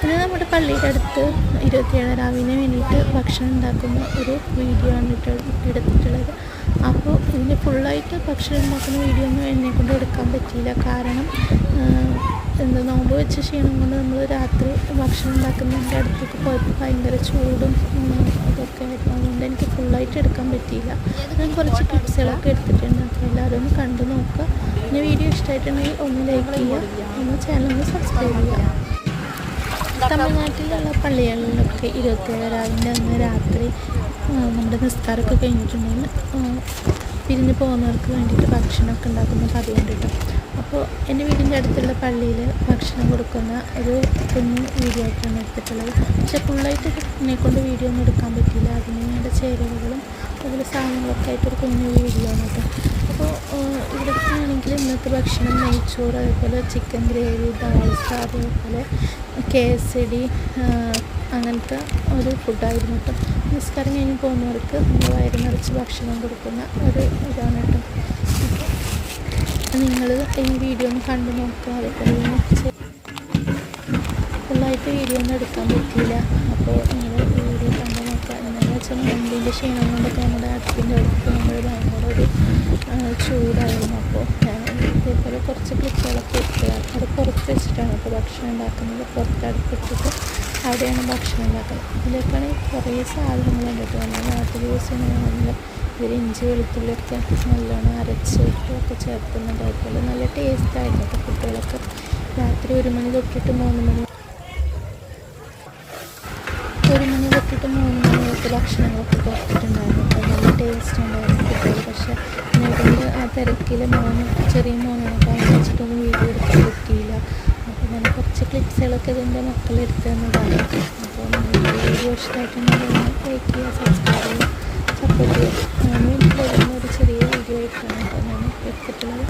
ഇത് നമ്മുടെ പള്ളിയുടെ അടുത്ത് 27 രാവിന് വേണ്ടിയിട്ട് ഭക്ഷണം ഉണ്ടാക്കുന്ന ഒരു വീഡിയോ ആണ് എടുത്തിട്ടുള്ളത്. അപ്പോൾ ഇതിന് ഫുള്ളായിട്ട് ഭക്ഷണം ഉണ്ടാക്കുന്ന വീഡിയോ ഒന്നും എന്നെക്കൊണ്ട് എടുക്കാൻ പറ്റിയില്ല. കാരണം നോമ്പ് വെച്ച ക്ഷീണം കൊണ്ട് നമ്മൾ രാത്രി ഭക്ഷണം ഉണ്ടാക്കുന്നതിൻ്റെ അടുത്തേക്ക് പോയപ്പോൾ ഭയങ്കര ചൂടും ഇതൊക്കെ ആയിരുന്നു. അതുകൊണ്ട് എനിക്ക് ഫുള്ളായിട്ട് എടുക്കാൻ പറ്റിയില്ല. ഞാൻ കുറച്ച് ക്ലിപ്സുകളൊക്കെ എടുത്തിട്ടുണ്ട്. അപ്പോൾ എല്ലാവരും ഒന്ന് കണ്ടു നോക്കുക. പിന്നെ വീഡിയോ ഇഷ്ടമായിട്ടുണ്ടെങ്കിൽ ഒന്ന് ലൈക്ക് ചെയ്യുക, ഒന്ന് ചാനൽ സബ്സ്ക്രൈബ് ചെയ്യുക. തമിഴ്നാട്ടിലുള്ള പള്ളികളിലൊക്കെ 27 രാവിൻ്റെ അന്ന് രാത്രി നമ്മുടെ നിസ്കാരമൊക്കെ കഴിഞ്ഞിട്ടുണ്ടെങ്കിൽ പിരിഞ്ഞ് പോകുന്നവർക്ക് വേണ്ടിയിട്ട് ഭക്ഷണമൊക്കെ ഉണ്ടാക്കുന്ന പതിവുണ്ട് കേട്ടോ. അപ്പോൾ എൻ്റെ വീടിൻ്റെ അടുത്തുള്ള പള്ളിയിൽ ഭക്ഷണം കൊടുക്കുന്ന ഒരു കുഞ്ഞു വീഡിയോ ആയിട്ടാണ് എടുത്തിട്ടുള്ളത്. പക്ഷേ ഫുള്ളായിട്ട് എന്നെക്കൊണ്ട് വീഡിയോ ഒന്നും എടുക്കാൻ പറ്റിയില്ല. അതിന് വേണ്ട ചേരുവകളും അതുപോലെ സാധനങ്ങളൊക്കെ ആയിട്ടൊരു കുഞ്ഞു വീഡിയോ ആണ് കേട്ടോ. അപ്പോൾ ഇവിടെ ആണെങ്കിൽ ഇന്നത്തെ ഭക്ഷണം നെയ്ച്ചോറ്, അതേപോലെ ചിക്കൻ ഗ്രേവി, ദാൽസ, അതേപോലെ കേസരി അങ്ങനത്തെ ഒരു ഫുഡായിരുന്നു കേട്ടോ. നിസ്കാരം കഴിഞ്ഞ് പോകുന്നവർക്ക് നമ്മൾ വയറ് നിറച്ച് ഭക്ഷണം കൊടുക്കുന്ന ഒരു ഇതാണ് കേട്ടോ. നിങ്ങൾ ഈ വീഡിയോ ഒന്ന് കണ്ടു നോക്കുക. അതേപോലെ ഫുള്ളായിട്ട് വീഡിയോ ഒന്നും എടുക്കാൻ പറ്റിയില്ല. അപ്പോൾ നിങ്ങൾ വീഡിയോ കണ്ടു നോക്കുക. എന്താണെന്ന് വെച്ചാൽ നോമ്പിൻ്റെ ക്ഷീണം കൊണ്ടൊക്കെ നമ്മുടെ അടുപ്പിൻ്റെ അടുത്ത് നമ്മൾ ഭയങ്കര ഒരു ചൂടായിരുന്നു. അപ്പോൾ ഞാൻ ഇതേപോലെ കുറച്ച് ക്ലിപ്പുകളൊക്കെ എടുക്കുക. അത് പുറത്ത് വെച്ചിട്ടാണ് ഇപ്പോൾ ഭക്ഷണം ഉണ്ടാക്കുന്നത്. പുറത്ത് അടുപ്പിട്ടിട്ട് അവിടെയാണ് ഭക്ഷണം ഉണ്ടാക്കുന്നത്. ഇതിലേക്കാണ് കുറേ സാധനങ്ങളുണ്ട് കേട്ടോ. നമ്മൾ നാട്ടിൽ യൂസ് ചെയ്യുന്നതാണെങ്കിൽ ഇവർ ഇഞ്ചി വെളുത്തുള്ളിയൊക്കെ നല്ലോണം അരച്ച് ഒക്കെ ചേർക്കുന്നുണ്ട്. അതുപോലെ നല്ല ടേസ്റ്റായിരുന്നു കേട്ടോ. കുട്ടികളൊക്കെ രാത്രി 1 മണി തൊട്ടിട്ട് 3 മണി വരെയൊക്കെ ഭക്ഷണങ്ങളൊക്കെ കൊടുത്തിട്ടുണ്ടായിരുന്നു കേട്ടോ. നല്ല ടേസ്റ്റ് ഉണ്ടായിരുന്നു കുട്ടികൾ. പക്ഷേ എന്നോട് ആ തിരക്കിൽ ചെറിയ മോനൊക്കെ വെച്ചിട്ടൊന്നും വീഡിയോ എടുക്കാൻ പറ്റിയില്ല. അപ്പോൾ ഞാൻ കുറച്ച് ക്ലിപ്സുകളൊക്കെ ഇതിൻ്റെ മക്കളെടുത്ത് തന്നതാണ്. അപ്പോൾ വീഡിയോ ഇഷ്ടമായിട്ടുണ്ടെങ്കിൽ ലൈക്ക് ചെയ്യുക, സബ്സ്ക്രൈബ് ചെയ്യുക, സപ്പോർട്ട് ചെയ്യുക. ഞാൻ വീട്ടിൽ വരുന്ന ഒരു ചെറിയ വീഡിയോ ആയിട്ടാണ് കേട്ടോ ഞാൻ എടുത്തിട്ടുള്ളത്.